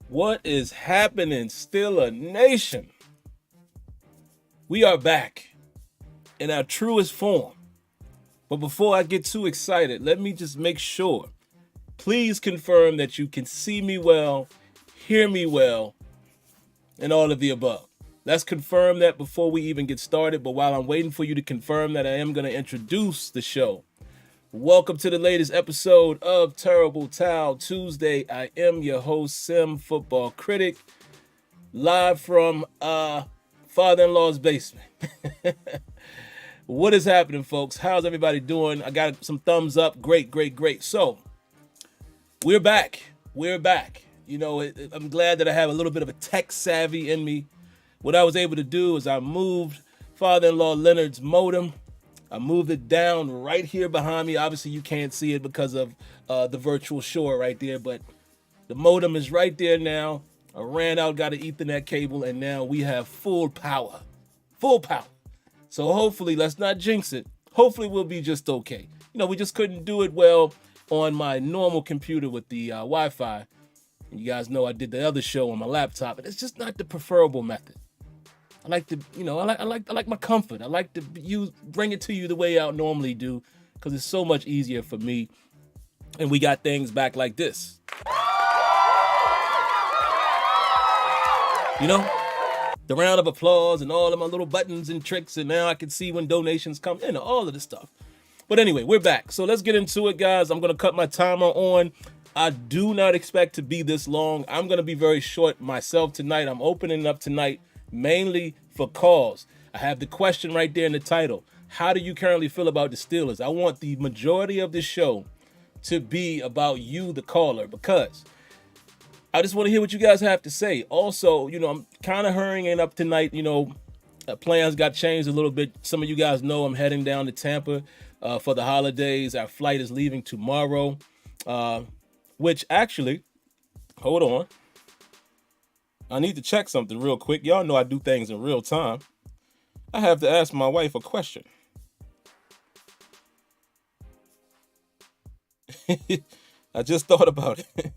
What is happening, SteelerNation? We are back in our truest form. But before I get too excited, let me just make sure. Please confirm that you can see me well, hear me well, and all of the above. Let's confirm that before we even get started. But while I'm waiting for you to confirm that, I am going to introduce the show. Welcome to the latest episode of Terrible Towel Tuesday. I am your host, SimFBallCritic, live from father-in-law's basement. What is happening, folks? How's everybody doing? I got some thumbs up. Great. So, we're back. You know, I'm glad that I have a little bit of a tech savvy in me. What I was able to do is I moved father-in-law Leonard's modem. I moved it down right here behind me. Obviously, you can't see it because of the virtual shore right there, but the modem is right there now. I ran out, got an Ethernet cable, and now we have full power. So hopefully, let's not jinx it. Hopefully, we'll be just okay. You know, we just couldn't do it well on my normal computer with the Wi-Fi. And you guys know I did the other show on my laptop, and it's just not the preferable method. I like to, you know, I like my comfort. I like to bring it to you the way I normally do, because it's so much easier for me. And we got things back like this. You know, the round of applause and all of my little buttons and tricks, and now I can see when donations come in, all of this stuff. But anyway, we're back. So let's get into it, guys. I'm going to cut my timer on. I do not expect to be this long. I'm going to be very short myself tonight. I'm opening up tonight mainly for calls. I have the question right there in the title. How do you currently feel about the Steelers? I want the majority of this show to be about you, the caller, because I just want to hear what you guys have to say. Also, you know, I'm kind of hurrying up tonight. You know, plans got changed a little bit. Some of you guys know I'm heading down to Tampa for the holidays. Our flight is leaving tomorrow, which actually, hold on. I need to check something real quick. Y'all know I do things in real time. I have to ask my wife a question. I just thought about it.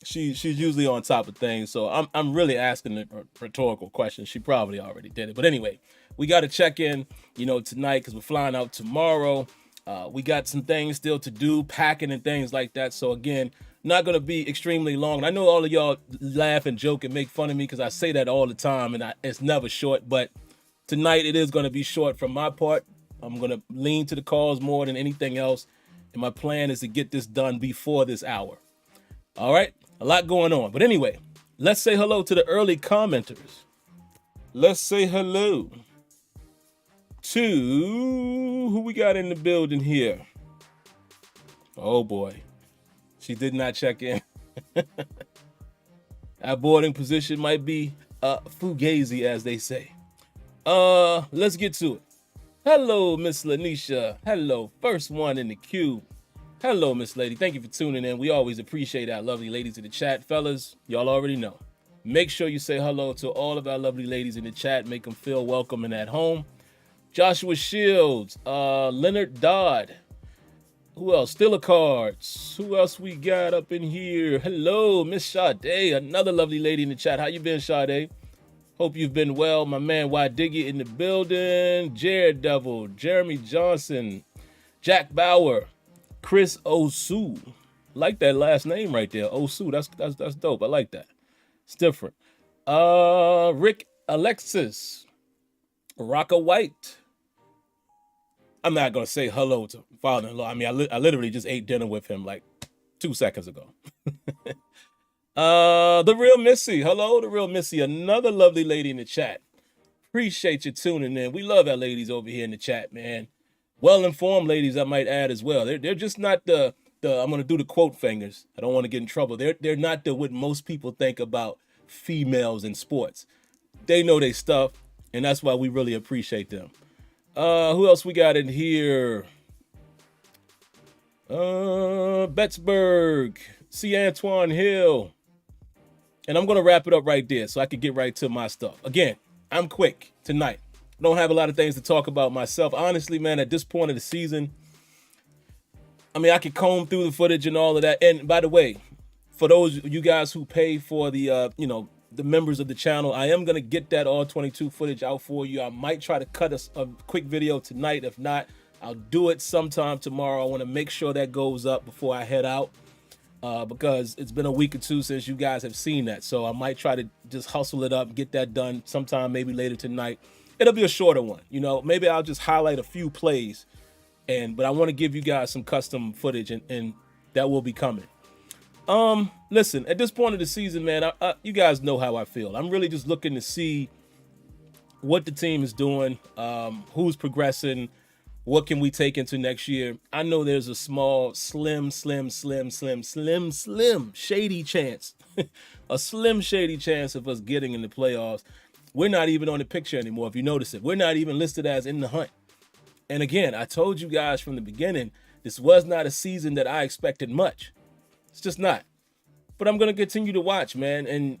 She's usually on top of things, so I'm really asking a rhetorical question. She probably already did it, but anyway, we got to check in, you know, tonight because we're flying out tomorrow. We got some things still to do, packing and things like that. So again, not going to be extremely long. And I know all of y'all laugh and joke and make fun of me because I say that all the time, and it's never short. But tonight it is going to be short from my part. I'm going to lean to the calls more than anything else. And my plan is to get this done before this hour. All right? A lot going on. But anyway, let's say hello to the early commenters. Let's say hello to who we got in the building here. Oh, boy. She did not check in. Our boarding position might be fugazi, as they say. Let's get to it. Hello, Miss Lanisha. Hello, first one in the queue. Hello, Miss Lady. Thank you for tuning in. We always appreciate our lovely ladies in the chat. Fellas, y'all already know. Make sure you say hello to all of our lovely ladies in the chat. Make them feel welcome and at home. Joshua Shields, Leonard Dodd. Who else? Steeler Cards. Who else we got up in here? Hello, Miss Sade, another lovely lady in the chat. How you been, Sade? Hope you've been well. My man Y Diggy in the building. Jared Devil, Jeremy Johnson, Jack Bauer, Chris Osu. Like that last name right there, Osu. That's dope. I like that. It's different. Rick Alexis, Rocka White. I'm not going to say hello to father-in-law. I mean, I literally just ate dinner with him like 2 seconds ago. The Real Missy. Hello, The Real Missy. Another lovely lady in the chat. Appreciate you tuning in. We love our ladies over here in the chat, man. Well-informed ladies, I might add as well. They're just not the I'm going to do the quote fingers. I don't want to get in trouble. They're not what most people think about females in sports. They know their stuff, and that's why we really appreciate them. Who else we got in here? Bettsburgh, C. Antoine Hill. And I'm going to wrap it up right there so I can get right to my stuff. Again, I'm quick tonight. I don't have a lot of things to talk about myself. Honestly, man, at this point of the season, I mean, I could comb through the footage and all of that. And by the way, For those of you guys who pay for the, the members of the channel, I am going to get that all 22 footage out for you. I might try to cut a quick video tonight. If not, I'll do it sometime tomorrow. I want to make sure that goes up before I head out because it's been a week or two since you guys have seen that. So I might try to just hustle it up, get that done sometime maybe later tonight. It'll be a shorter one. Maybe I'll just highlight a few plays, but I want to give you guys some custom footage and that will be coming. Listen, at this point of the season, man, you guys know how I feel. I'm really just looking to see what the team is doing, who's progressing, what can we take into next year. I know there's a small, slim, shady chance, a slim, shady chance of us getting in the playoffs. We're not even on the picture anymore, if you notice it. We're not even listed as in the hunt. And again, I told you guys from the beginning, this was not a season that I expected much. It's just not. But I'm going to continue to watch, man, and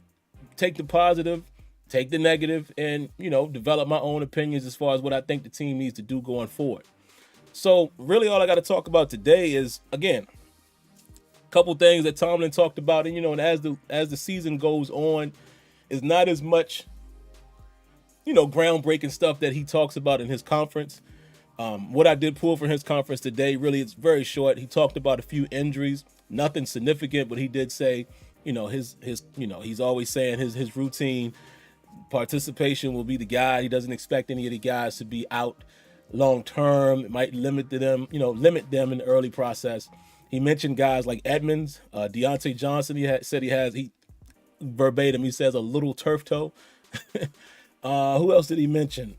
take the positive, take the negative, and, develop my own opinions as far as what I think the team needs to do going forward. So really all I got to talk about today is, again, a couple things that Tomlin talked about. And, and as the season goes on, is not as much, groundbreaking stuff that he talks about in his conference. What I did pull from his conference today, really, it's very short. He talked about a few injuries. Nothing significant, but he did say, he's always saying his routine participation will be the guide. He doesn't expect any of the guys to be out long term. It might limit them in the early process. He mentioned guys like Edmonds, Deontay Johnson. He verbatim, he says a little turf toe. Who else did he mention?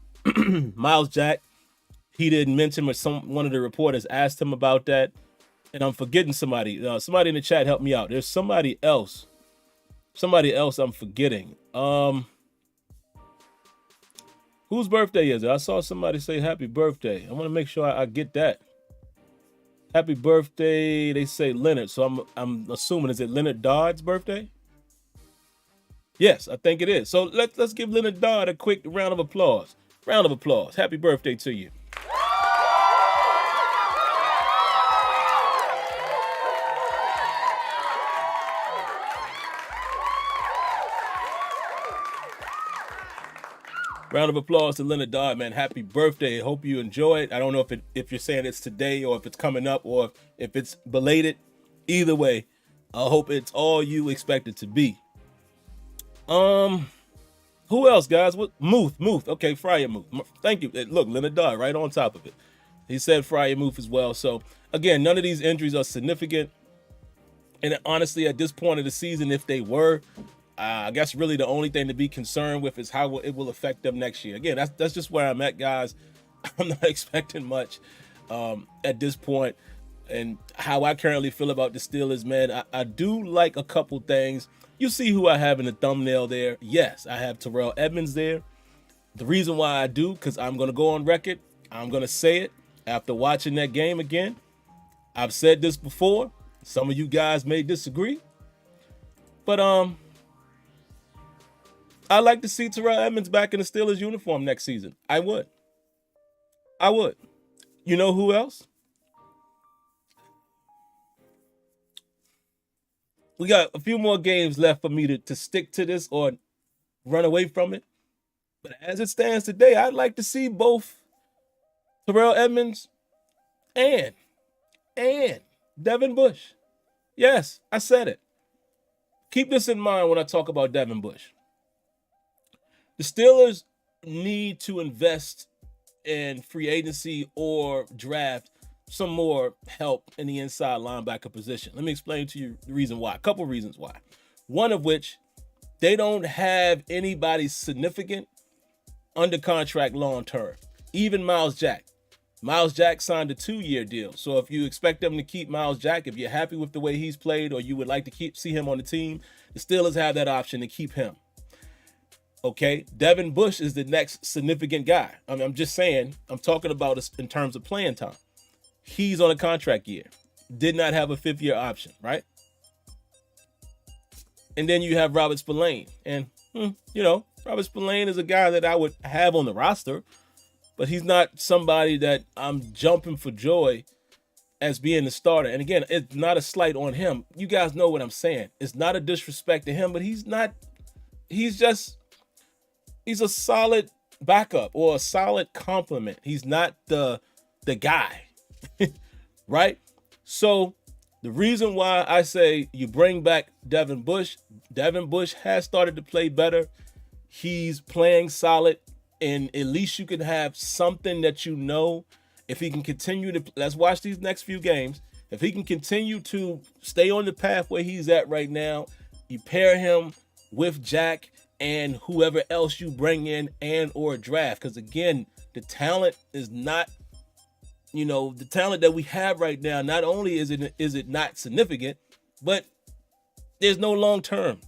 Miles Jack. He didn't mention, but one of the reporters asked him about that. And I'm forgetting somebody. Somebody in the chat help me out. There's somebody else. I'm forgetting. Whose birthday is it? I saw somebody say happy birthday. I want to make sure I get that. Happy birthday. They say Leonard. So I'm assuming, is it Leonard Dodd's birthday? Yes, I think it is. So let's give Leonard Dodd a quick round of applause. Round of applause. Happy birthday to you. Round of applause to Leonard Dodd, man. Happy birthday. Hope you enjoy it. I don't know if you're saying it's today or if it's coming up or if it's belated. Either way, I hope it's all you expect it to be. Who else, guys? Muth. Okay, Fryer Muth. Thank you. Look, Leonard Dodd right on top of it. He said Fryer Muth as well. So, again, none of these injuries are significant. And honestly, at this point of the season, if they were, I guess really the only thing to be concerned with is how it will affect them next year. Again, that's just where I'm at, guys. I'm not expecting much at this point. And how I currently feel about the Steelers, man, I do like a couple things. You see who I have in the thumbnail there. Yes, I have Terrell Edmonds there. The reason why I do, because I'm going to go on record. I'm going to say it after watching that game again. I've said this before. Some of you guys may disagree. But I'd like to see Terrell Edmonds back in the Steelers uniform next season. I would. You know who else? We got a few more games left for me to stick to this or run away from it. But as it stands today, I'd like to see both Terrell Edmonds and Devin Bush. Yes, I said it. Keep this in mind when I talk about Devin Bush. The Steelers need to invest in free agency or draft some more help in the inside linebacker position. Let me explain to you the reason why. A couple reasons why. One of which, they don't have anybody significant under contract long term. Even Miles Jack. Miles Jack signed a 2-year deal. So if you expect them to keep Miles Jack, if you're happy with the way he's played or you would like to see him on the team, the Steelers have that option to keep him. Okay, Devin Bush is the next significant guy. I'm just saying, I'm talking about us in terms of playing time. He's on a contract year. Did not have a 5th-year option, right? And then you have Robert Spillane. And, Robert Spillane is a guy that I would have on the roster, but he's not somebody that I'm jumping for joy as being the starter. And again, it's not a slight on him. You guys know what I'm saying. It's not a disrespect to him, but he's a solid backup or a solid complement. He's not the guy, right? So the reason why I say you bring back Devin Bush has started to play better. He's playing solid, and at least you can have something that you know. If he can continue to, let's watch these next few games. If he can continue to stay on the path where he's at right now, you pair him with Jack and whoever else you bring in and or draft. Because again, the talent is not, the talent that we have right now, not only is it not significant, but there's no long term.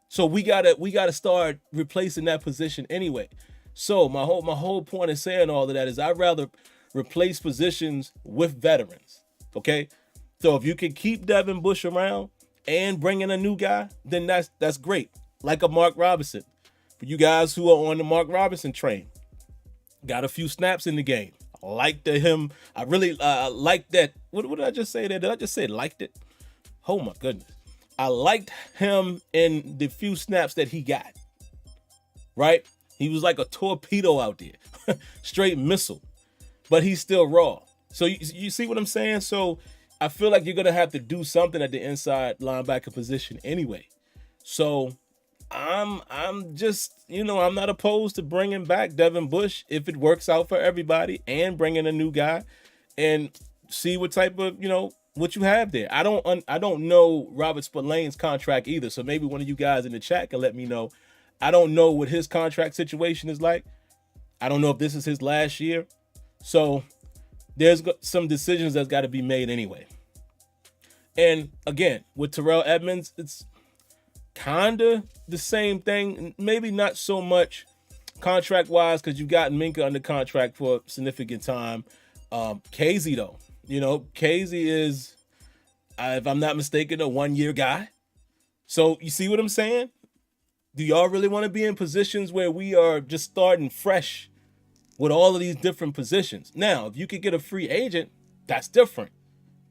So we gotta start replacing that position anyway. So my whole point of saying all of that is I'd rather replace positions with veterans. Okay, so if you can keep Devin Bush around and bring in a new guy, then that's great. Like a Mark Robinson. For you guys who are on the Mark Robinson train, got a few snaps in the game. I liked him. I really liked that. What did I just say there? Did I just say liked it? Oh my goodness. I liked him in the few snaps that he got. Right? He was like a torpedo out there. Straight missile. But he's still raw. So you see what I'm saying? So I feel like you're going to have to do something at the inside linebacker position anyway. So I'm just, I'm not opposed to bringing back Devin Bush if it works out for everybody and bringing a new guy and see what type of, what you have there. I don't know Robert Spillane's contract either. So maybe one of you guys in the chat can let me know. I don't know what his contract situation is like. I don't know if this is his last year. So there's some decisions that's got to be made anyway. And again, with Terrell Edmunds, it's kind of the same thing. Maybe not so much contract-wise because you got Minka under contract for a significant time. Casey, though. Casey is, if I'm not mistaken, a one-year guy. So you see what I'm saying? Do y'all really want to be in positions where we are just starting fresh with all of these different positions? Now, if you could get a free agent, that's different.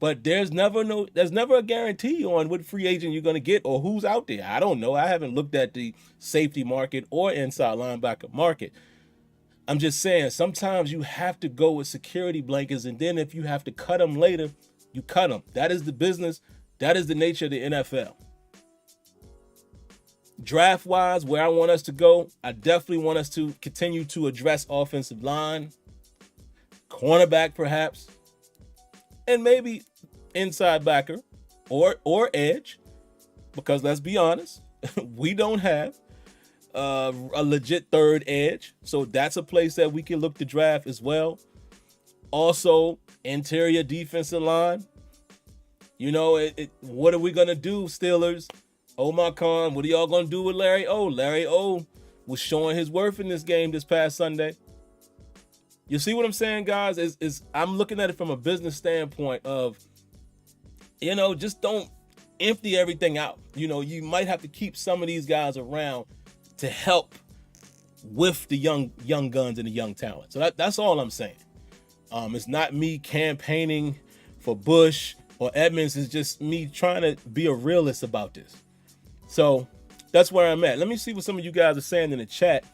But there's never a guarantee on what free agent you're going to get or who's out there. I don't know. I haven't looked at the safety market or inside linebacker market. I'm just saying, sometimes you have to go with security blankets, and then if you have to cut them later, you cut them. That is the business. That is the nature of the NFL. Draft-wise, where I want us to go, I definitely want us to continue to address offensive line, cornerback perhaps, and maybe inside backer or edge, because let's be honest, we don't have a legit third edge. So that's a place that we can look to draft as well. Also, interior defensive line. What are we going to do, Steelers? Omar Khan, what are y'all going to do with Larry O? Larry O was showing his worth in this game this past Sunday. You see what I'm saying, guys? Is I'm looking at it from a business standpoint of, just don't empty everything out. You might have to keep some of these guys around to help with the young guns and the young talent. So that's all I'm saying. It's not me campaigning for Bush or Edmunds. It's just me trying to be a realist about this. So that's where I'm at. Let me see what some of you guys are saying in the chat.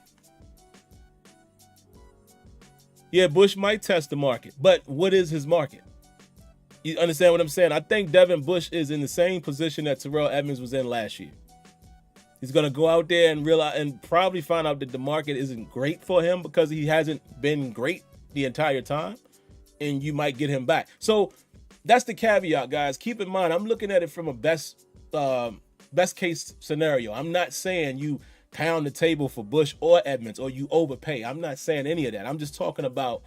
Yeah, Bush might test the market, but what is his market? You understand what I'm saying? I think Devin Bush is in the same position that Terrell Edmunds was in last year. He's going to go out there and realize and probably find out that the market isn't great for him because he hasn't been great the entire time, and you might get him back. So that's the caveat, guys. Keep in mind, I'm looking at it from a best case scenario. I'm not saying you pound the table for Bush or Edmunds or you overpay. I'm not saying any of that. I'm just talking about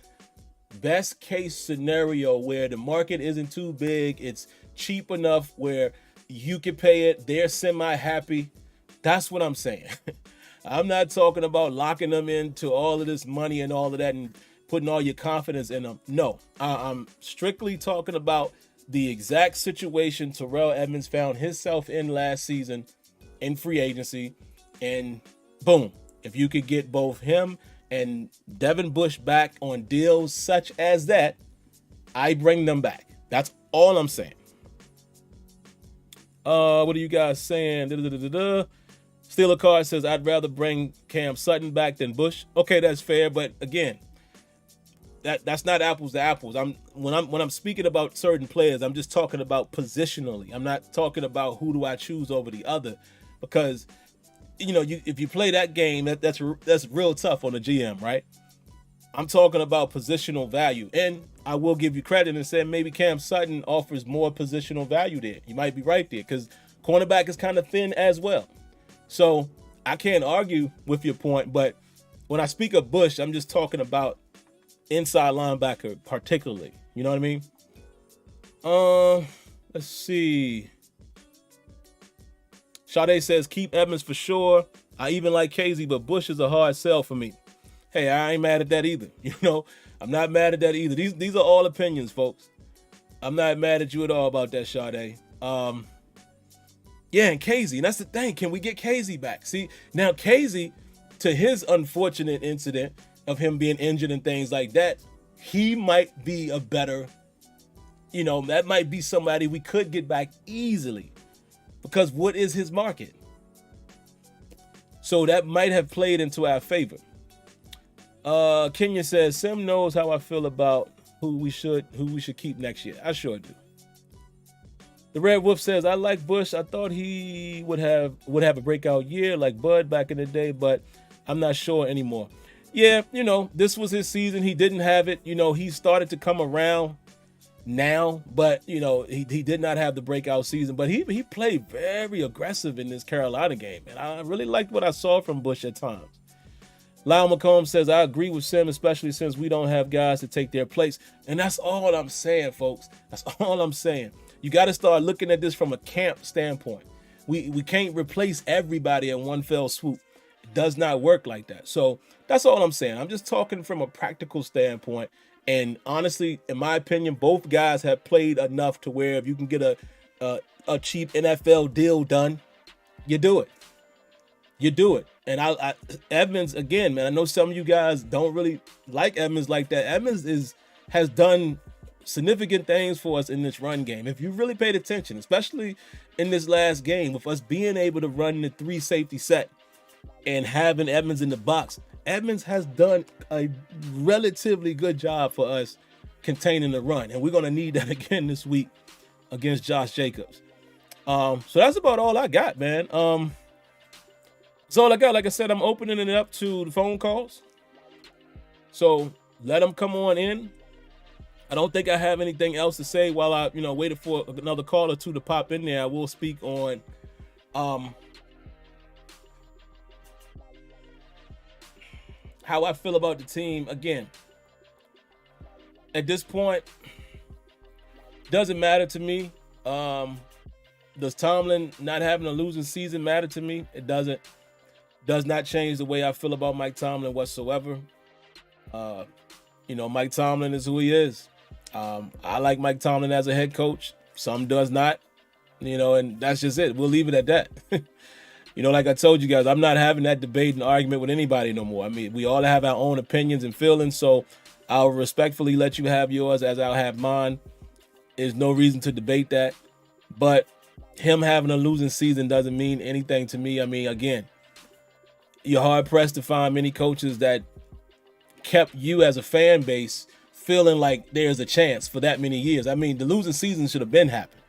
best case scenario where the market isn't too big. It's cheap enough where you can pay it. They're semi-happy. That's what I'm saying. I'm not talking about locking them into all of this money and all of that and putting all your confidence in them. No, I'm strictly talking about the exact situation Terrell Edmunds found himself in last season in free agency. And boom, if you could get both him and Devin Bush back on deals such as that, I bring them back. That's all I'm saying. What are you guys saying? Steeler Card says, I'd rather bring Cam Sutton back than Bush. Okay, that's fair, but again, that's not apples to apples. When I'm speaking about certain players, I'm just talking about positionally. I'm not talking about who do I choose over the other, because if you play that game, that's real tough on the GM, right? I'm talking about positional value, and I will give you credit and say maybe Cam Sutton offers more positional value there. You might be right there, because cornerback is kind of thin as well. So I can't argue with your point, but when I speak of Bush, I'm just talking about inside linebacker particularly. You know what I mean? Let's see. Sade says, keep Edmonds for sure. I even like Casey, but Bush is a hard sell for me. Hey, I ain't mad at that either. I'm not mad at that either. These are all opinions, folks. I'm not mad at you at all about that, Sade. Yeah, and Casey, and that's the thing. Can we get Casey back? See, now Casey, to his unfortunate incident of him being injured and things like that, he might be a better, that might be somebody we could get back easily, because what is his market? So that might have played into our favor. Kenya says, Sim knows how I feel about who we should keep next year. I sure do. The Red Wolf says, I like Bush. I thought he would have a breakout year like Bud back in the day, but I'm not sure anymore. Yeah, this was his season. He didn't have it. He started to come around now, but he did not have the breakout season. But he played very aggressive in this Carolina game, and I really liked what I saw from Bush at times. Lyle McComb says, I agree with Sim, especially since we don't have guys to take their place. And that's all I'm saying, folks. That's all I'm saying. You got to start looking at this from a camp standpoint. We can't replace everybody in one fell swoop. It does not work like that. So that's all I'm saying. I'm just talking from a practical standpoint. And honestly, in my opinion, both guys have played enough to where if you can get a cheap NFL deal done, you do it. You do it. And I Edmonds, again, man, I know some of you guys don't really like Edmonds like that. Edmonds has done significant things for us in this run game. If you really paid attention, especially in this last game, with us being able to run the 3 safety set and having Edmonds in the box, Edmonds has done a relatively good job for us containing the run. And we're going to need that again this week against Josh Jacobs. So that's about all I got, man. That's all I got. Like I said, I'm opening it up to the phone calls. So let them come on in. I don't think I have anything else to say while I, waited for another call or two to pop in there. I will speak on how I feel about the team. Again, at this point, doesn't matter to me. Does Tomlin not having a losing season matter to me? It doesn't. Does not change the way I feel about Mike Tomlin whatsoever. Mike Tomlin is who he is. I like Mike Tomlin as a head coach. Some does not, and that's just it. We'll leave it at that. Like I told you guys, I'm not having that debate and argument with anybody no more. I mean, we all have our own opinions and feelings, so I'll respectfully let you have yours as I'll have mine. There's no reason to debate that. But him having a losing season doesn't mean anything to me. I mean, again, you're hard-pressed to find many coaches that kept you as a fan base feeling like there's a chance for that many years. I mean, the losing season should have been happened.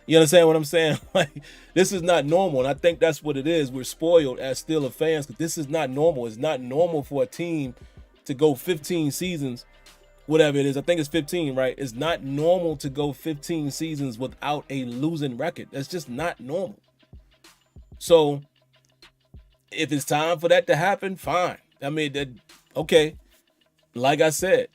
You understand what I'm saying? Like, this is not normal, and I think that's what it is. We're spoiled as Steelers fans because this is not normal. It's not normal for a team to go 15 seasons, whatever it is. I think it's 15, right? It's not normal to go 15 seasons without a losing record. That's just not normal. So if it's time for that to happen, fine. I mean, okay. Like I said,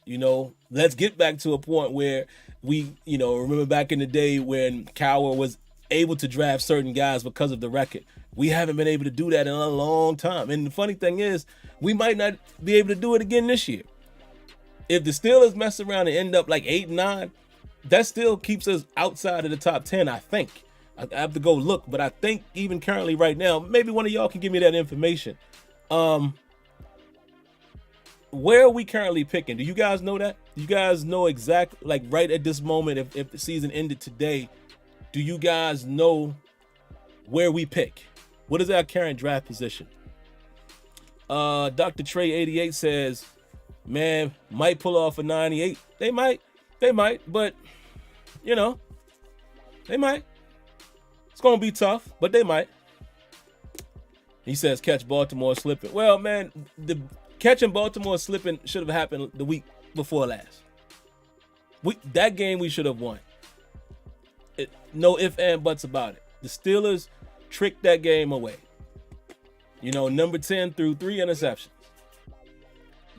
let's get back to a point where we, remember back in the day when Cowher was able to draft certain guys because of the record. We haven't been able to do that in a long time. And the funny thing is, we might not be able to do it again this year. If the Steelers mess around and end up like 8-9, that still keeps us outside of the top 10, I think. I have to go look, but I think even currently right now, maybe one of y'all can give me that information. Where are we currently picking? Do you guys know that? You guys know exactly, like right at this moment, if the season ended today, do you guys know where we pick? What is our current draft position? Dr. Trey 88 says, man, might pull off a 98. They might, but you know, they might. It's gonna be tough, but they might. He says catch Baltimore slipping. Well, man, the catching Baltimore slipping should have happened the week before last. That game we should have won. No ifs and buts about it. The Steelers tricked that game away. You know, number 10 threw 3 interceptions.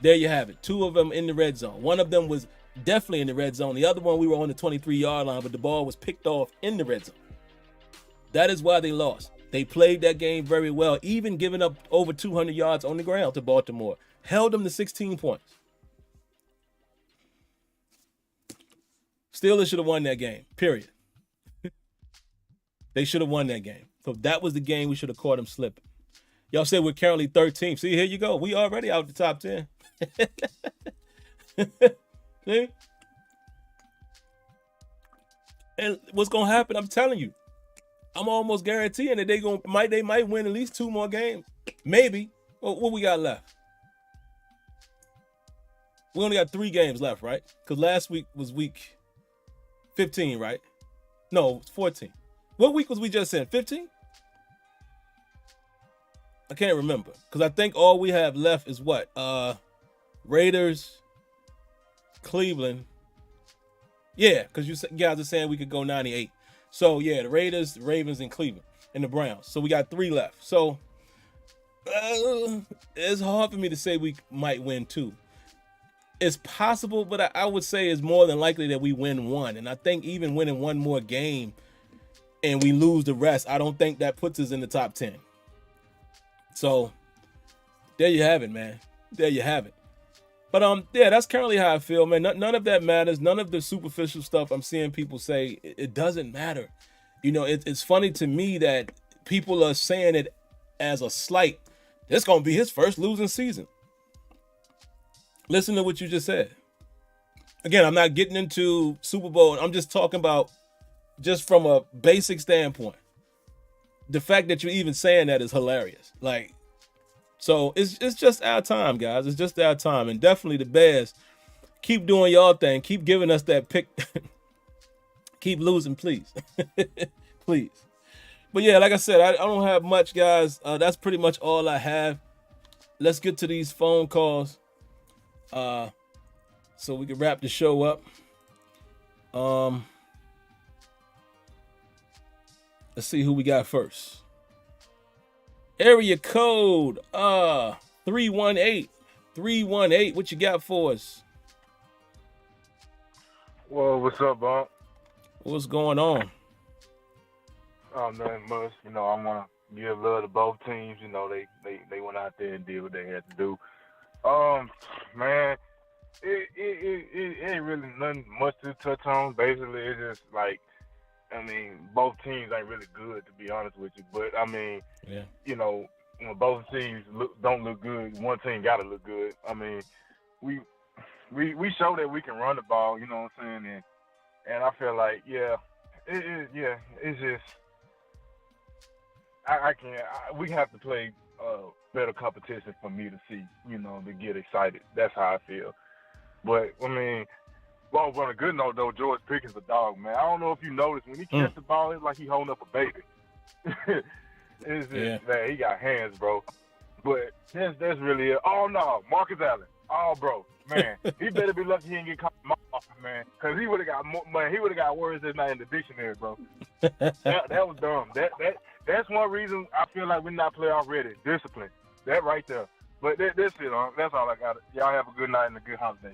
There you have it. 2 of them in the red zone. One of them was definitely in the red zone. The other one, we were on the 23-yard line, but the ball was picked off in the red zone. That is why they lost. They played that game very well, even giving up over 200 yards on the ground to Baltimore. Held them to 16 points. Steelers should have won that game, period. They should have won that game. So that was the game we should have caught them slipping. Y'all said we're currently 13th. See, here you go. We already out the top 10. See? And what's going to happen, I'm telling you, I'm almost guaranteeing that they might win at least 2 more games. Maybe. What we got left? We only got 3 games left, right? Because last week was week 15, right? No, 14. What week was we just in? 15? I can't remember. Because I think all we have left is what? Raiders, Cleveland. Yeah, because you guys are saying we could go 98. So, yeah, the Raiders, the Ravens, and Cleveland, and the Browns. So, we got 3 left. So, it's hard for me to say we might win 2. It's possible, but I would say it's more than likely that we win 1. And I think even winning 1 more game and we lose the rest, I don't think that puts us in the top 10. So, there you have it, man. There you have it. But, yeah, that's currently how I feel, man. None of that matters. None of the superficial stuff I'm seeing people say, it doesn't matter. You know, it's funny to me that people are saying it as a slight. It's going to be his first losing season. Listen to what you just said. Again, I'm not getting into Super Bowl. I'm just talking about just from a basic standpoint. The fact that you're even saying that is hilarious. Like, so it's just our time, guys. It's just our time. And definitely the Bears, keep doing y'all thing. Keep giving us that pick. Keep losing, please. Please. But yeah, like I said, I don't have much, guys. That's pretty much all I have. Let's get to these phone calls so we can wrap the show up. Let's see who we got first. Area code 318. 318. What you got for us? Well, what's up, Bob? What's going on? Nothing much. You know, I want to give love to both teams. You know, they went out there and did what they had to do. Man, it ain't really nothing much to touch on. Basically, it's just like, I mean, both teams ain't really good, to be honest with you. But, I mean, yeah, you know, when both teams don't look good, one team got to look good. I mean, we show that we can run the ball, you know what I'm saying? And I feel like, it's just, I can't, we have to play better competition for me to see, you know, to get excited. That's how I feel. But, I mean, well, on a good note, though, George Pickens a dog, man. I don't know if you noticed, when he catch the ball, it's like he holding up a baby. It's just, man, he got hands, bro. But that's really it. Oh, no, Marcus Allen. Oh, bro, man, he better be lucky he didn't get caught, man, because he would have got more, man. He would have got words that's not in the dictionary, bro. that was dumb. That's one reason I feel like we're not playoff ready. Discipline. That right there. But that's it. That's all I got. Y'all have a good night and a good holiday.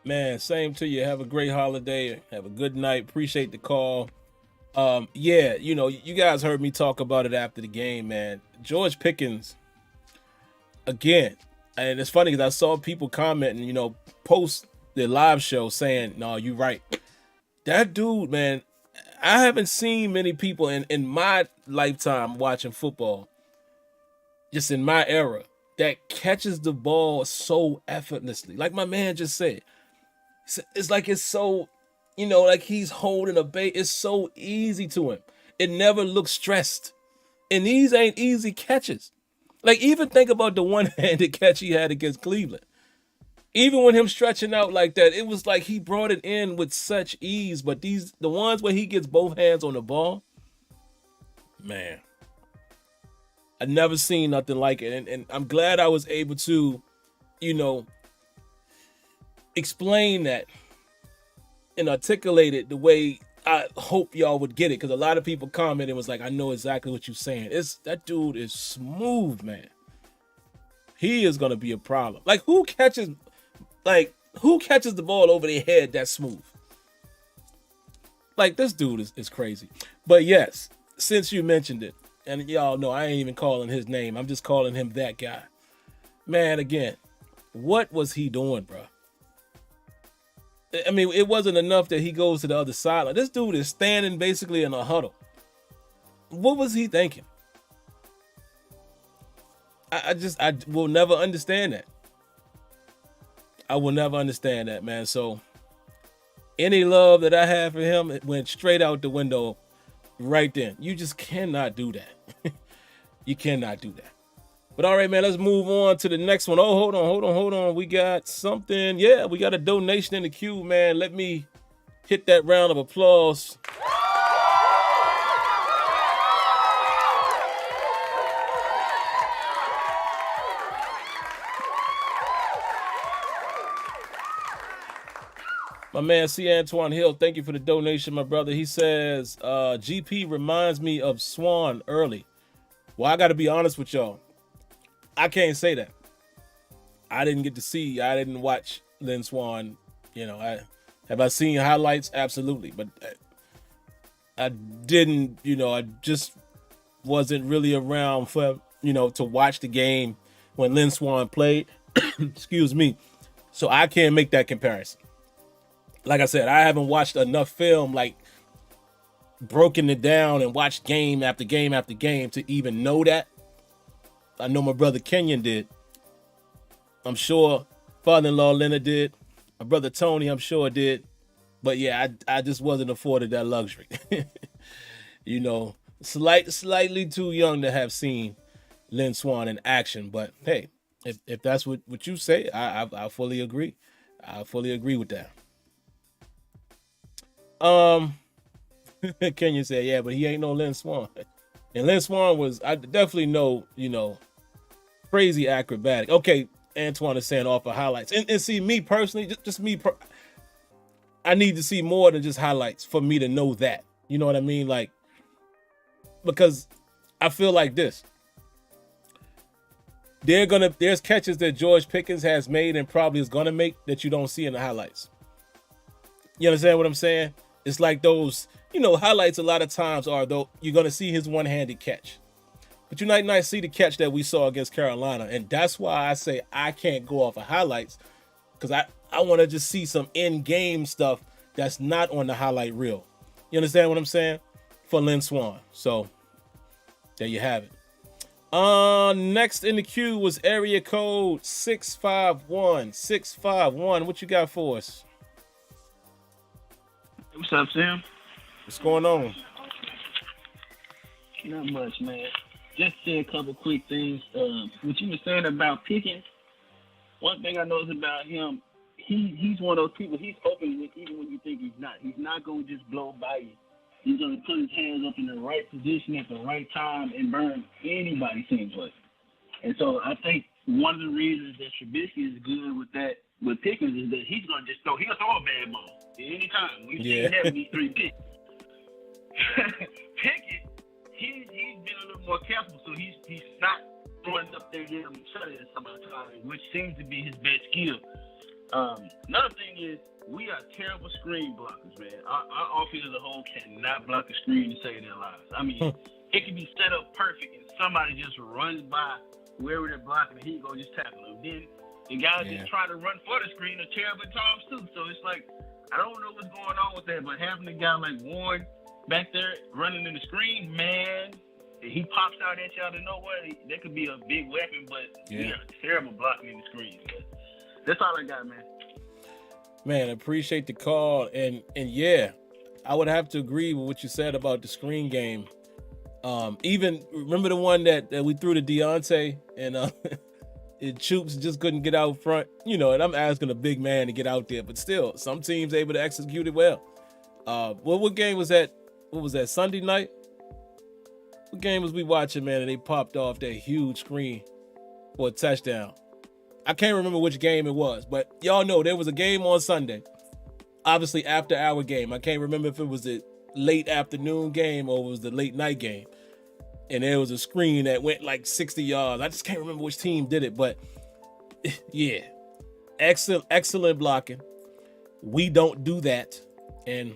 Man, same to you. Have a great holiday. Have a good night. Appreciate the call. Yeah, you know, you guys heard me talk about it after the game, man. George Pickens, again, and it's funny because I saw people commenting, you know, post the live show saying, no, you're right. That dude, man, I haven't seen many people in my lifetime watching football, just in my era, that catches the ball so effortlessly. Like my man just said, It's like it's so, like he's holding a bait. It's so easy to him. It never looks stressed. And these ain't easy catches. Like, even think about the one-handed catch he had against Cleveland. Even with him stretching out like that, it was like he brought it in with such ease. But the ones where he gets both hands on the ball, man, I never seen nothing like it. And I'm glad I was able to, explain that and articulate it the way I hope y'all would get it. Because a lot of people commented and was like, I know exactly what you're saying. That dude is smooth, man. He is going to be a problem. Like, who catches the ball over their head that smooth? Like, this dude is crazy. But yes, since you mentioned it, and y'all know I ain't even calling his name. I'm just calling him that guy. Man, again, what was he doing, bro? I mean, it wasn't enough that he goes to the other sideline. This dude is standing basically in a huddle. What was he thinking? I will never understand that. I will never understand that, man. So any love that I have for him, it went straight out the window right then. You just cannot do that. You cannot do that. But all right, man, let's move on to the next one. Oh, hold on. We got something. Yeah, we got a donation in the queue, man. Let me hit that round of applause. My man C. Antoine Hill, thank you for the donation, my brother. He says, GP reminds me of Swan early. Well, I got to be honest with y'all. I can't say that. I didn't watch Lynn Swan. Have I seen highlights? Absolutely. But I didn't, I just wasn't really around for, to watch the game when Lynn Swan played. Excuse me. So I can't make that comparison. Like I said, I haven't watched enough film, like broken it down and watched game after game after game to even know that. I know my brother Kenyon did. I'm sure father-in-law Leonard did. My brother Tony, I'm sure did. But yeah, I just wasn't afforded that luxury. Slightly too young to have seen Lynn Swan in action. But hey, if that's what you say, I fully agree. I fully agree with that. Kenyon said, yeah, but he ain't no Lynn Swan. And Lynn Swan was, I definitely know, crazy acrobatic. Okay, Antoine is saying off of highlights. And see, me personally, just me, I need to see more than just highlights for me to know that. You know what I mean? Like, because I feel like this. There's catches that George Pickens has made and probably is gonna make that you don't see in the highlights. You understand what I'm saying? It's like those, highlights a lot of times are, though, you're going to see his one-handed catch. But you might not see the catch that we saw against Carolina. And that's why I say I can't go off of highlights, because I want to just see some in-game stuff that's not on the highlight reel. You understand what I'm saying? For Lynn Swan. So there you have it. Next in the queue was area code 651. 651. What you got for us? What's up, Sam? What's going on? Not much, man. Just say a couple quick things. What you were saying about Pickens, one thing I noticed about him, he's one of those people, he's open even when you think he's not. He's not going to just blow by you. He's going to put his hands up in the right position at the right time and burn anybody, seems like. And so I think one of the reasons that Trubisky is good with Pickens is that he's going to just he'll throw a bad ball at any time. We've seen that with these 3 picks. Pickett, he's been a little more careful, so he's not throwing up there getting him shut in some of the time, which seems to be his best skill. Another thing is we are terrible screen blockers, man. Our offense as a whole cannot block a screen to save their lives. I mean, it can be set up perfect and somebody just runs by wherever they're blocking and he go just tackle them. Then the guys just try to run for the screen are terrible at times too. So it's like, I don't know what's going on with that, but having a guy like Warren back there running in the screen, man, he pops out at you out of nowhere. That could be a big weapon, but we are terrible blocking in the screen. But that's all I got, man. Man, appreciate the call. And yeah, I would have to agree with what you said about the screen game. Even remember the one that we threw to Deontay and Choops just couldn't get out front, and I'm asking a big man to get out there, but still, some teams able to execute it well. What game was that? What was that, Sunday night? What game was we watching, man, and they popped off that huge screen for a touchdown? I can't remember which game it was, but y'all know there was a game on Sunday, obviously after our game. I can't remember if it was a late afternoon game or it was the late night game. And there was a screen that went like 60 yards. I just can't remember which team did it, but yeah, excellent blocking. We don't do that. And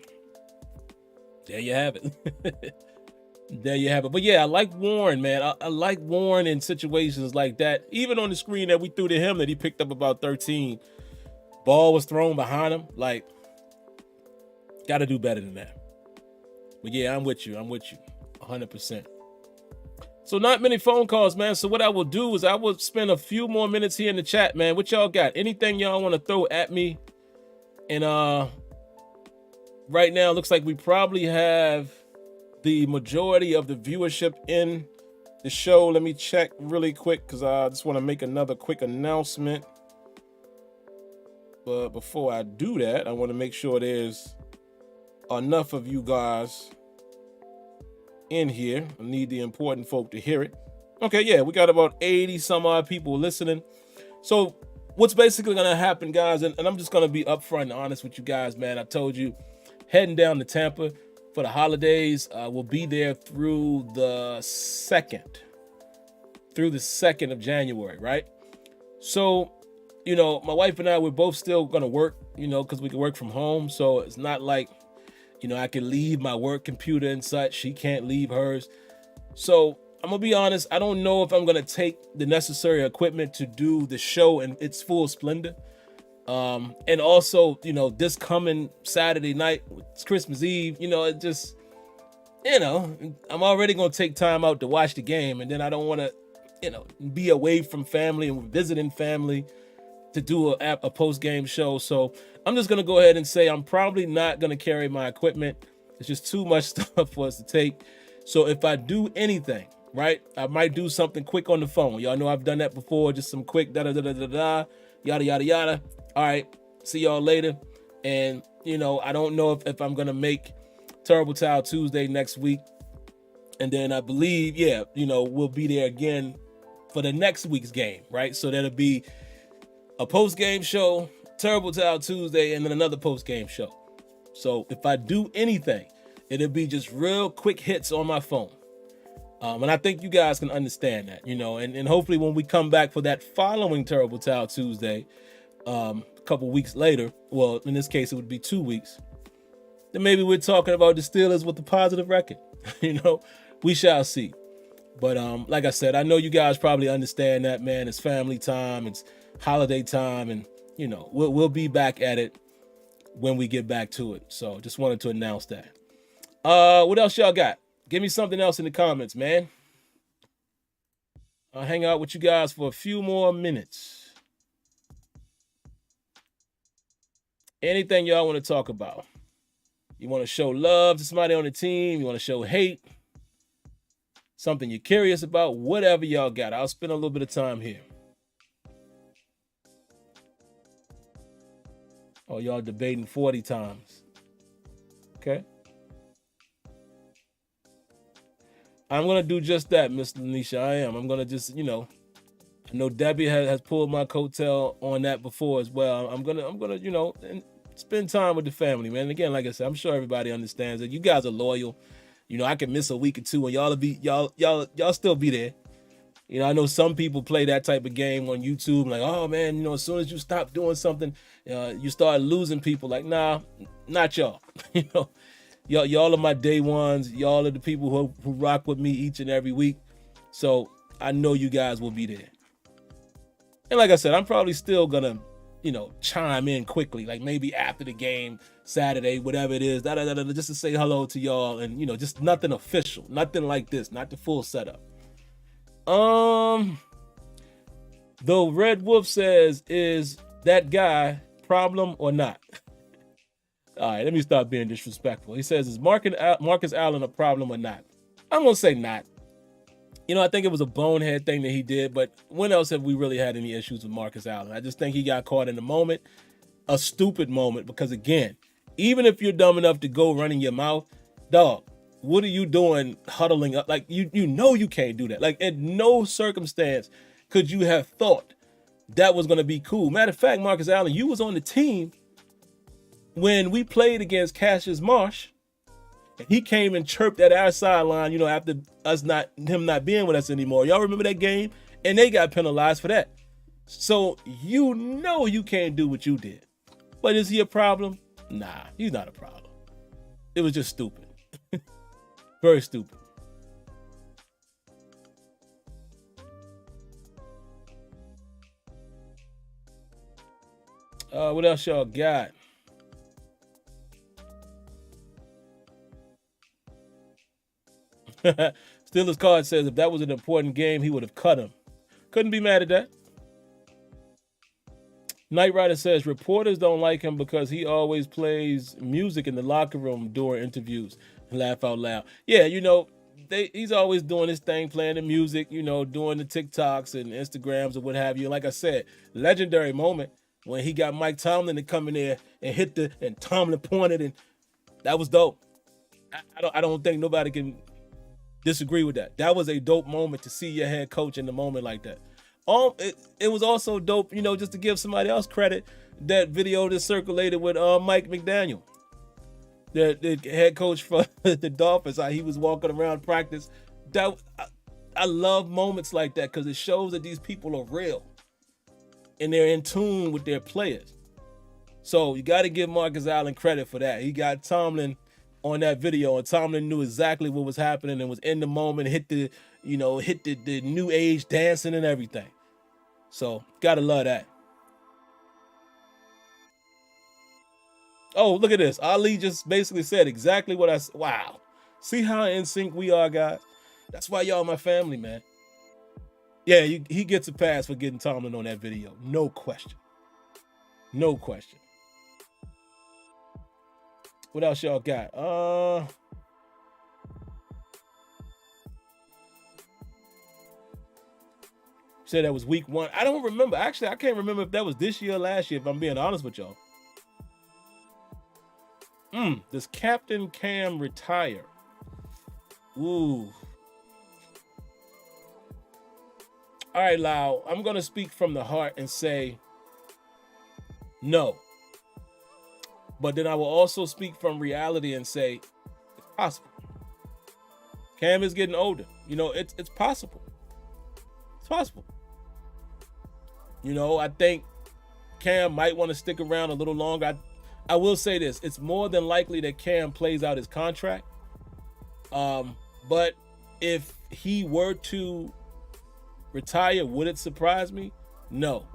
there you have it. There you have it. But yeah, I like Warren, man. I like Warren in situations like that. Even on the screen that we threw to him that he picked up about 13, ball was thrown behind him. Like, got to do better than that. But yeah, I'm with you. 100%. So not many phone calls, man. So what I will do is I will spend a few more minutes here in the chat, man. What y'all got? Anything y'all want to throw at me? And right now, it looks like we probably have the majority of the viewership in the show. Let me check really quick because I just want to make another quick announcement. But before I do that, I want to make sure there's enough of you guys in here. I need the important folk to hear it. Okay, yeah, we got about 80 some odd people listening. So what's basically going to happen, guys, and I'm just going to be upfront and honest with you guys, man. I told you, heading down to Tampa for the holidays. We'll be there through the 2nd of January, right? So, my wife and I, we're both still going to work, because we can work from home. So it's not like, I can leave my work computer and such. She can't leave hers. So I'm going to be honest. I don't know if I'm going to take the necessary equipment to do the show in its full splendor. And also, this coming Saturday night, it's Christmas Eve, it just, I'm already going to take time out to watch the game. And then I don't want to, be away from family and visiting family to do a post-game show. So I'm just going to go ahead and say I'm probably not going to carry my equipment. It's just too much stuff for us to take. So if I do anything, right, I might do something quick on the phone. Y'all know I've done that before, just some quick da-da-da-da-da-da, yada, yada, yada. All right, see y'all later. And, I don't know if I'm going to make Terrible Towel Tuesday next week. And then I believe, we'll be there again for the next week's game, right? So that'll be a post-game show, Terrible Towel Tuesday, and then another post-game show. So if I do anything, it'll be just real quick hits on my phone. And I think you guys can understand that, and hopefully when we come back for that following Terrible Towel Tuesday, a couple weeks later, well, in this case, it would be 2 weeks, then maybe we're talking about the Steelers with a positive record. We shall see. But like I said, I know you guys probably understand that, man. It's family time, it's holiday time, and we'll be back at it when we get back to it. So just wanted to announce that. What else y'all got? Give me something else in the comments, man. I'll hang out with you guys for a few more minutes. Anything y'all want to talk about? You want to show love to somebody on the team? You want to show hate? Something you're curious about? Whatever y'all got. I'll spend a little bit of time here. Oh, y'all debating 40 times. Okay. I'm going to do just that, Miss Lanisha. I am. I'm going to just, I know Debbie has pulled my coattail on that before as well. I'm going to, and spend time with the family, man. And again, like I said, I'm sure everybody understands that you guys are loyal. I can miss a week or two and y'all still be there. I know some people play that type of game on YouTube, like, oh man, as soon as you stop doing something, you start losing people. Like, nah, not y'all. Y'all are my day ones. Y'all are the people who rock with me each and every week. So I know you guys will be there. And like I said, I'm probably still gonna, chime in quickly, like maybe after the game, Saturday, whatever it is, just to say hello to y'all, and just nothing official, nothing like this, not the full setup. Though Red Wolf says, is that guy problem or not? All right, let me stop being disrespectful. He says, is Marcus Allen a problem or not? I'm going to say not. I think it was a bonehead thing that he did, but when else have we really had any issues with Marcus Allen? I just think he got caught in the moment, a stupid moment, because again, even if you're dumb enough to go running your mouth, dog, what are you doing huddling up? Like, you can't do that. Like, at no circumstance could you have thought that was going to be cool. Matter of fact, Marcus Allen, you was on the team when we played against Cassius Marsh, and he came and chirped at our sideline, after him not being with us anymore. Y'all remember that game? And they got penalized for that. So you can't do what you did. But is he a problem? Nah, he's not a problem. It was just stupid. Very stupid. What else y'all got? Steelers card says if that was an important game, he would have cut him. Couldn't be mad at that. Knight Rider says reporters don't like him because he always plays music in the locker room during interviews. Laugh out loud. Yeah, he's always doing his thing, playing the music, doing the TikToks and Instagrams or what have you. Like I said, legendary moment when he got Mike Tomlin to come in there and and Tomlin pointed, and that was dope. I don't think nobody can disagree with that. That was a dope moment to see your head coach in the moment like that. It was also dope, just to give somebody else credit, that video that circulated with Mike McDaniel, the head coach for the Dolphins, how he was walking around practice. I love moments like that because it shows that these people are real and they're in tune with their players. So you got to give Marcus Allen credit for that. He got Tomlin on that video, and Tomlin knew exactly what was happening and was in the moment, hit the new age dancing and everything. So gotta love that. Oh, look at this. Ali just basically said exactly what I said. Wow. See how in sync we are, guys? That's why y'all my family, man. Yeah, he gets a pass for getting Tomlin on that video. No question. No question. What else y'all got? Said that was week 1. I don't remember. Actually, I can't remember if that was this year or last year, if I'm being honest with y'all. Does Captain Cam retire? Ooh. All right, Lau, I'm going to speak from the heart and say no. But then I will also speak from reality and say it's possible. Cam is getting older. It's possible. It's possible. I think Cam might want to stick around a little longer. I will say this. It's more than likely that Cam plays out his contract. But if he were to retire, would it surprise me? No.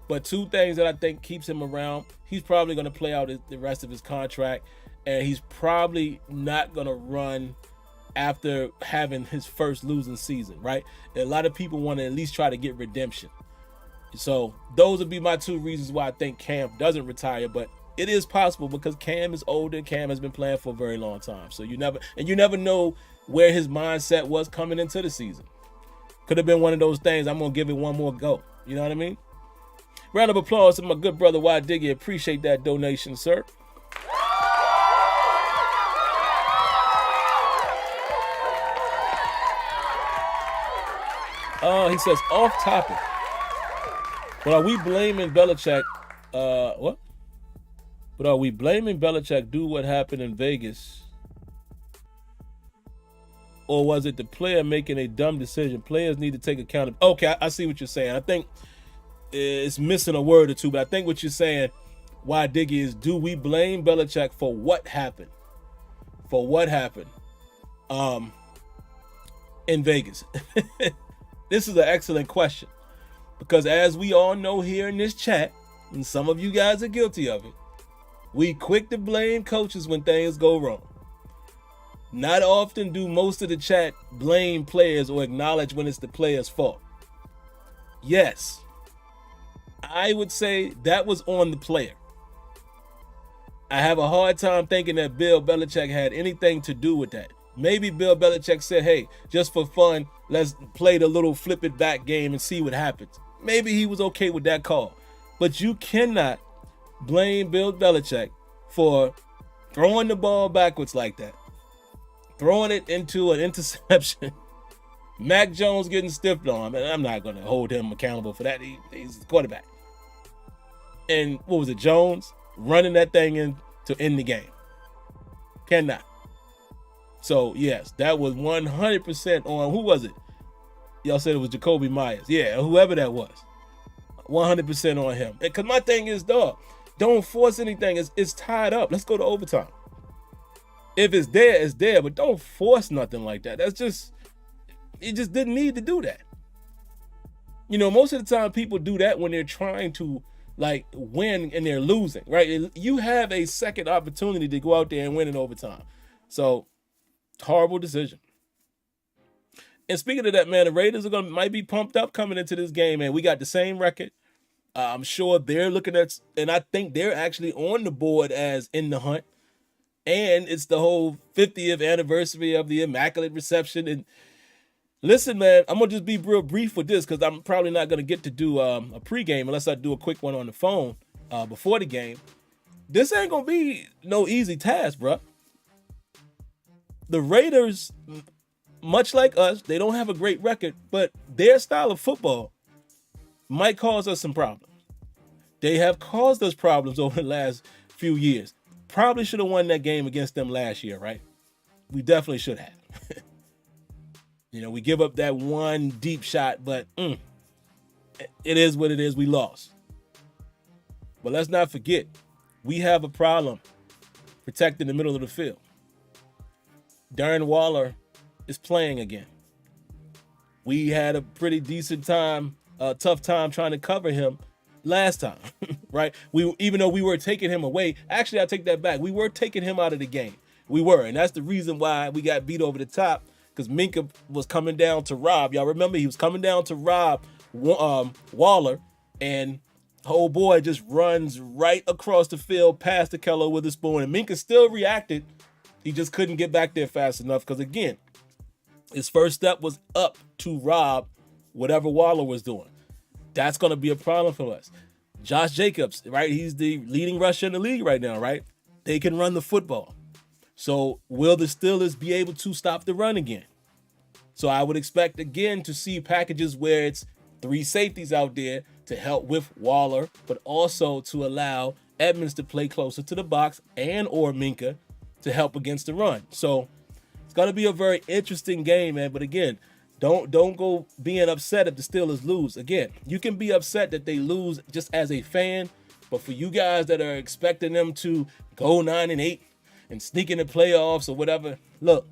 But two things that I think keeps him around: he's probably going to play out the rest of his contract, and he's probably not going to run after having his first losing season, right? A lot of people want to at least try to get redemption. So those would be my two reasons why I think Cam doesn't retire, but it is possible because Cam is older. Cam has been playing for a very long time. So you never know where his mindset was coming into the season. Could have been one of those things. I'm going to give it one more go. You know what I mean? Round of applause to my good brother, Y Diggy. Appreciate that donation, sir. He says, off topic. But are we blaming Belichick? What? But are we blaming Belichick do what happened in Vegas? Or was it the player making a dumb decision? Players need to take accountability. Okay, I see what you're saying. I think it's missing a word or two, but I think what you're saying, why Diggy, is do we blame Belichick for what happened? For what happened in Vegas? This is an excellent question. Because as we all know here in this chat, and some of you guys are guilty of it, we quick to blame coaches when things go wrong. Not often do most of the chat blame players or acknowledge when it's the player's fault. Yes, I would say that was on the player. I have a hard time thinking that Bill Belichick had anything to do with that. Maybe Bill Belichick said, hey, just for fun, let's play the little flip it back game and see what happens. Maybe he was okay with that call. But you cannot blame Bill Belichick for throwing the ball backwards like that, throwing it into an interception. Mac Jones getting stiffed on, and I'm not going to hold him accountable for that. He's the quarterback. And what was it, Jones running that thing in to end the game? Cannot. So, yes, that was 100% on, who was it? Y'all said it was Jacoby Myers. Yeah, whoever that was. 100% on him. Because my thing is, dog, don't force anything. It's tied up. Let's go to overtime. If it's there, it's there. But don't force nothing like that. That's just, you just didn't need to do that. You know, most of the time people do that when they're trying to, like, win and they're losing, right? You have a second opportunity to go out there and win in overtime. So, horrible decision. And speaking of that, man, the Raiders might be pumped up coming into this game, man. We got the same record. I'm sure they're looking at, and I think they're actually on the board as in the hunt. And it's the whole 50th anniversary of the Immaculate Reception. And listen, man, I'm going to just be real brief with this because I'm probably not going to get to do a pregame unless I do a quick one on the phone before the game. This ain't going to be no easy task, bro. The Raiders, much like us, they don't have a great record, but their style of football might cause us some problems. They have caused us problems over the last few years. Probably should have won that game against them last year, right? We definitely should have. You know, we give up that one deep shot, but it is what it is. We lost. But let's not forget, we have a problem protecting the middle of the field. Darren Waller is playing again. We had a pretty decent time, tough time trying to cover him last time, right? Even though we were taking him away, actually, I take that back. We were taking him out of the game. We were, and that's the reason why we got beat over the top, because Minka was coming down to rob. Y'all remember he was coming down to rob Waller, and old boy just runs right across the field past the Keller Witherspoon, and Minka still reacted. He just couldn't get back there fast enough because, again, his first step was up to rob whatever Waller was doing. That's going to be a problem for us. Josh Jacobs, right? He's the leading rusher in the league right now, right? They can run the football. So will the Steelers be able to stop the run again? So I would expect, again, to see packages where it's 3 safeties out there to help with Waller, but also to allow Edmonds to play closer to the box and or Minka to help against the run. So it's going to be a very interesting game, man. But again, don't go being upset if the Steelers lose. Again, you can be upset that they lose just as a fan, but for you guys that are expecting them to go 9-8 and sneak in the playoffs or whatever, look,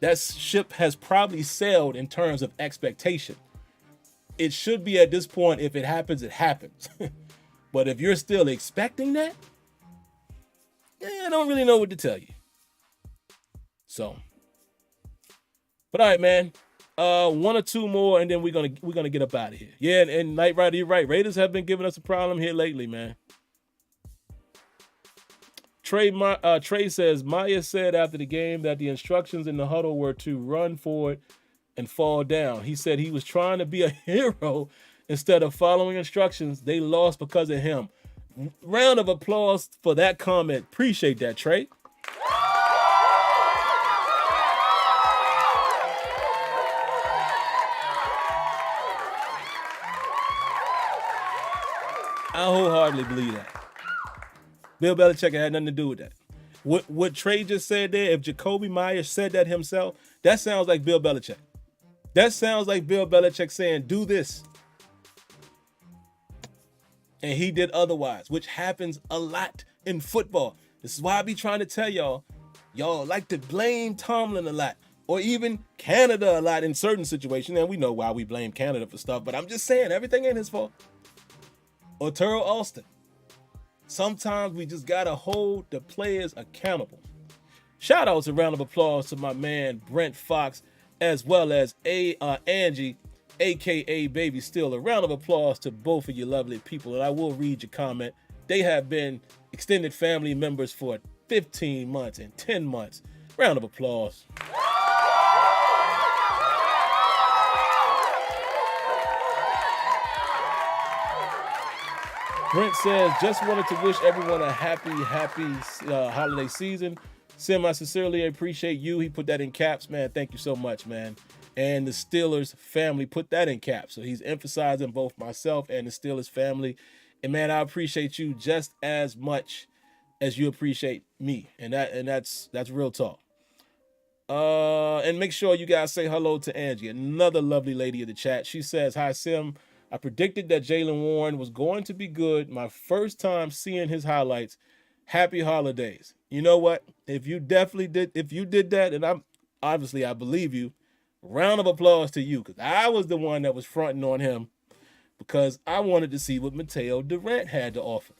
that ship has probably sailed in terms of expectation. It should be at this point, if it happens, it happens. But if you're still expecting that, I don't really know what to tell you. So, but all right, man. 1 or 2 more, and then we're gonna get up out of here. Yeah, and Knight Rider, you're right. Raiders have been giving us a problem here lately, man. Trey says Maya said after the game that the instructions in the huddle were to run forward and fall down. He said he was trying to be a hero instead of following instructions. They lost because of him. Round of applause for that comment. Appreciate that, Trey. I wholeheartedly believe that. Bill Belichick had nothing to do with that. What Trey just said there, if Jacoby Myers said that himself, that sounds like Bill Belichick. That sounds like Bill Belichick saying, do this. And he did otherwise, which happens a lot in football. This is why I be trying to tell y'all like to blame Tomlin a lot, or even Canada a lot in certain situations. And we know why we blame Canada for stuff, but I'm just saying everything ain't his fault. Or Terrell Austin. Sometimes we just got to hold the players accountable. Shout outs, a round of applause to my man Brent Fox, as well as Angie, a.k.a. Baby Steeler. A round of applause to both of you lovely people, and I will read your comment. They have been extended family members for 15 months and 10 months. Round of applause. Brent says, just wanted to wish everyone a happy holiday season. Sim, I sincerely appreciate you. He put that in caps, man. Thank you so much, man. And the Steelers family put that in caps. So he's emphasizing both myself and the Steelers family. And man, I appreciate you just as much as you appreciate me. And that's real talk. And make sure you guys say hello to Angie, another lovely lady in the chat. She says, hi, Sim. I predicted that Jaylen Warren was going to be good. My first time seeing his highlights. Happy holidays. You know what? If you did that, and I believe you, round of applause to you, because I was the one that was fronting on him because I wanted to see what Mateo Durant had to offer.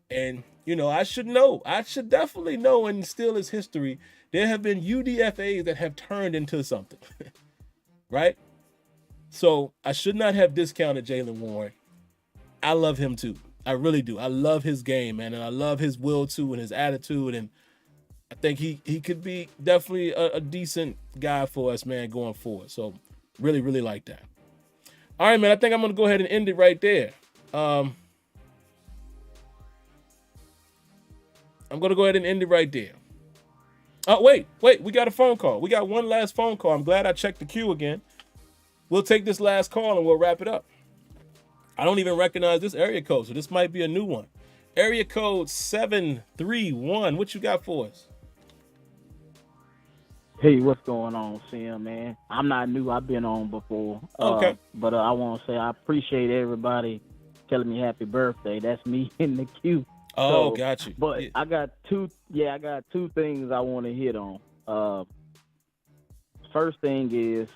And, you know, I should know. I should definitely know in Steelers history, there have been UDFAs that have turned into something, right? So I should not have discounted Jaylen Warren. I love him too. I really do. I love his game, man, and I love his will too and his attitude, and I think he could be definitely a decent guy for us, man, going forward. So really, really like that. All right, man, I think I'm going to go ahead and end it right there. I'm going to go ahead and end it right there. Oh, wait, we got a phone call. We got one last phone call. I'm glad I checked the queue again. We'll take this last call and we'll wrap it up. I don't even recognize this area code, so this might be a new one. Area code 731. What you got for us? Hey, what's going on, Sim, man? I'm not new. I've been on before. Okay. But I want to say I appreciate everybody telling me happy birthday. That's me in the queue. Oh, got you. But yeah. I got two things I want to hit on. First thing is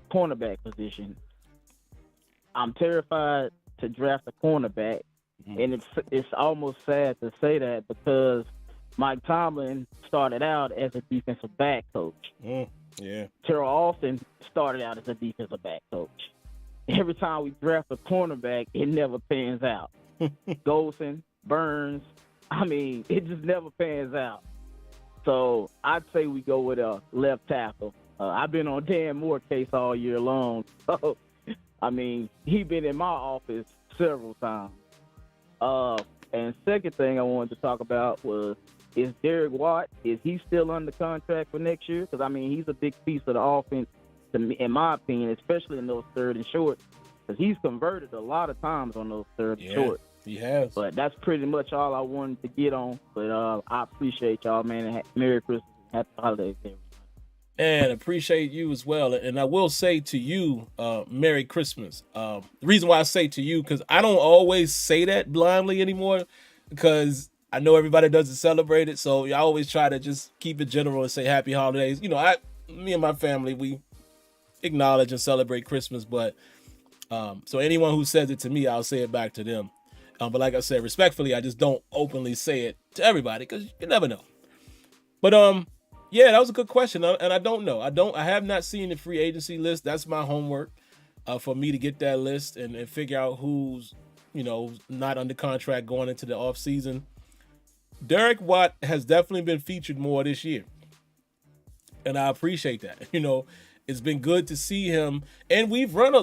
cornerback position. I'm terrified to draft a cornerback, and it's almost sad to say that because Mike Tomlin started out as a defensive back coach. Yeah. Terrell Austin started out as a defensive back coach. Every time we draft a cornerback, it never pans out. Golson, Burns, it just never pans out. So I'd say we go with a left tackle. I've been on Dan Moore case all year long. So, he's been in my office several times. And second thing I wanted to talk about is Derek Watt, is he still under contract for next year? Because, he's a big piece of the offense, in my opinion, especially in those third and short, because he's converted a lot of times on those third and short. He has. But that's pretty much all I wanted to get on. But I appreciate y'all, man. Merry Christmas. Happy holidays, everyone. And appreciate you as well. And I will say to you, Merry Christmas. The reason why I say to you, because I don't always say that blindly anymore, because I know everybody doesn't celebrate it. So I always try to just keep it general and say happy holidays. You know, me and my family, we acknowledge and celebrate Christmas. But so anyone who says it to me, I'll say it back to them. But like I said, respectfully, I just don't openly say it to everybody because you never know. But yeah, that was a good question, and I don't know. I have not seen the free agency list. That's my homework for me to get that list and figure out who's, not under contract going into the offseason. Derek Watt has definitely been featured more this year, and I appreciate that. It's been good to see him, and we've run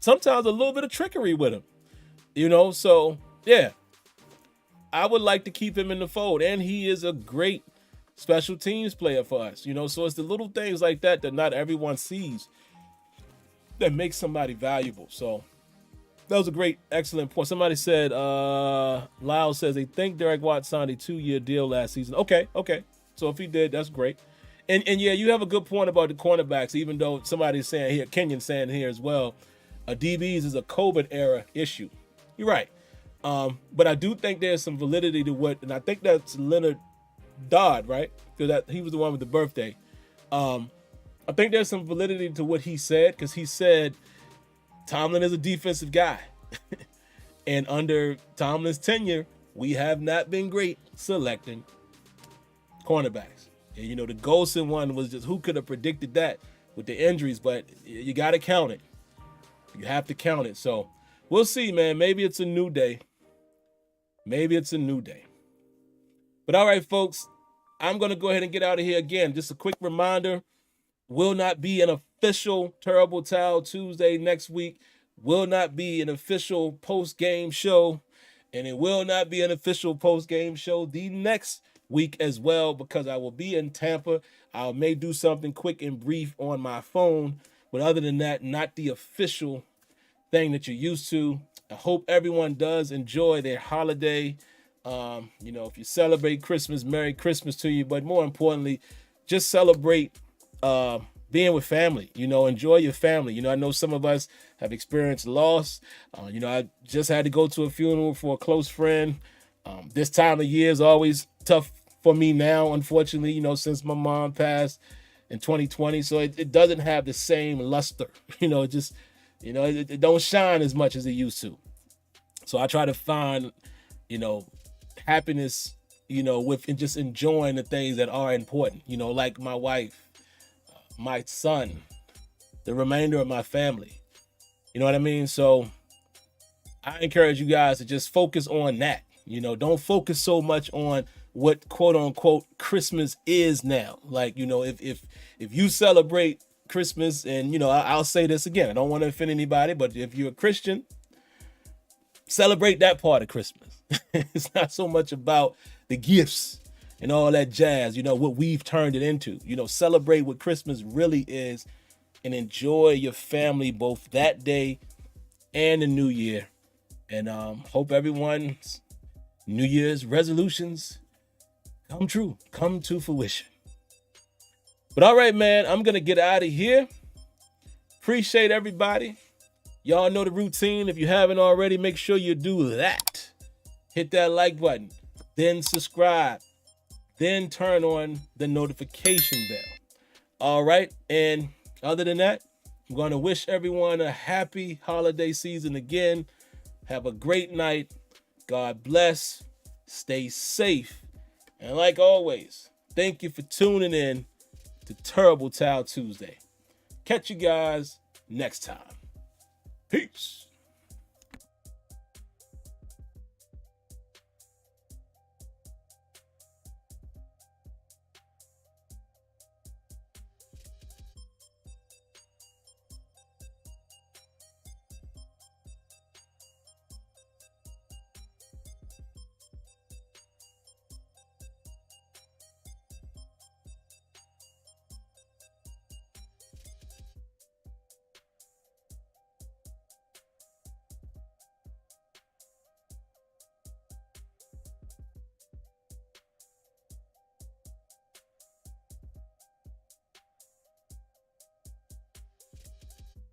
sometimes a little bit of trickery with him. So yeah, I would like to keep him in the fold, and he is a great special teams player for us, so it's the little things like that not everyone sees that makes somebody valuable. So that was a great, excellent point. Somebody said, Lyle says they think Derek Watt signed a 2-year deal last season. Okay. So if he did, that's great. And yeah, you have a good point about the cornerbacks, even though somebody's saying here, Kenyon's saying here as well, DBs is a COVID era issue. You're right. But I do think there's some validity to what, and I think that's Leonard Dodd, right? Because he was the one with the birthday. I think there's some validity to what he said, because he said Tomlin is a defensive guy. And under Tomlin's tenure, we have not been great selecting cornerbacks. And, the Golson one was just, who could have predicted that with the injuries? But you got to count it. You have to count it. So we'll see, man. Maybe it's a new day. Maybe it's a new day. But all right, folks, I'm going to go ahead and get out of here again. Just a quick reminder, will not be an official Terrible Towel Tuesday next week. Will not be an official post-game show. And it will not be an official post-game show the next week as well, because I will be in Tampa. I may do something quick and brief on my phone. But other than that, not the official thing that you're used to. I hope everyone does enjoy their holiday. If you celebrate Christmas, Merry Christmas to you. But more importantly, just celebrate being with family. Enjoy your family. I know some of us have experienced loss. I just had to go to a funeral for a close friend. This time of year is always tough for me now, unfortunately, since my mom passed in 2020. So it doesn't have the same luster. It don't shine as much as it used to. So I try to find, happiness, with just enjoying the things that are important, like my wife, my son, the remainder of my family. You know what I mean? So I encourage you guys to just focus on that. Don't focus so much on what quote unquote Christmas is now. Like, if you celebrate Christmas, and I'll say this again, I don't want to offend anybody, but if you're a Christian, celebrate that part of Christmas. It's not so much about the gifts and all that jazz, what we've turned it into. Celebrate what Christmas really is and enjoy your family both that day and the new year. And hope everyone's New Year's resolutions come to fruition. But all right, man, I'm going to get out of here. Appreciate everybody. Y'all know the routine. If you haven't already, make sure you do that. Hit that like button, then subscribe, then turn on the notification bell. All right. And other than that, I'm going to wish everyone a happy holiday season again. Have a great night. God bless. Stay safe. And like always, thank you for tuning in to Terrible Towel Tuesday. Catch you guys next time. Peace.